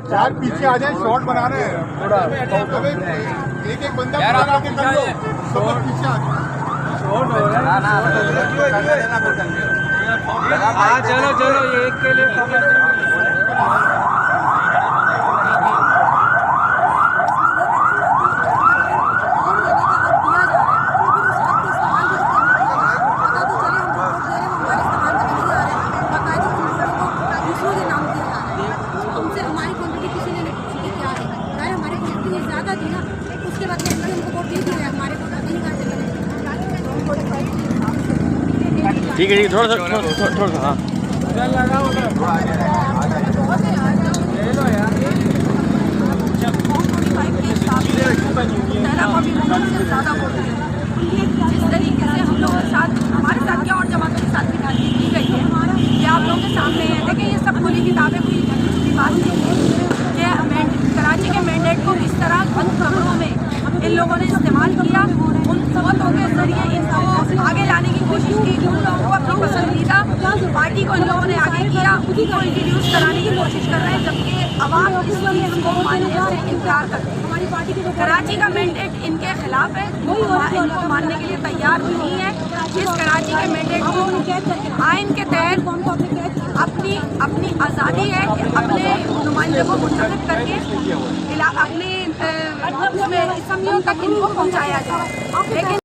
यार पीछे आ जाए, शॉट बना रहे हैं थोड़ा। एक एक बंदा खड़ा करके कर लो, सब लोग पीछे आ जाओ। हाँ चलो चलो, ये एक के लिए ठीक है, थोड़ा सा हाँ लगाओ जिस तरीके से हम लोगों के साथ, हमारे साथ क्या और जमातों के साथ भी राजनीति की गई है, ये आप लोगों के सामने है। देखिए ये सब खुली किताबें, कोई झूठी बात नहीं है कि कराची के मैंडेट को किस तरह बंद कमरों में इन लोगों ने इस्तेमाल किया, उन वोटों के जरिए इनको आगे लाने की कोशिश की, उन लोगों को अपनी पसंदीदा पार्टी को इन लोगों ने आगे किया, उनको इंट्रोड्यूस कराने की कोशिश कर रहे हैं, जबकि आवाम इस चीज़ को मानने से इनकार करती है। कराची का मैंडेट इनके खिलाफ है, इनको मानने के लिए तैयार नहीं है। इस कराची के मैंडेट को आइन के तहत अपनी आज़ादी है कि अपने नुमाइंदों को मुंतखब करके अपने इसम्बियों तक इनको पहुँचाया जाए, लेकिन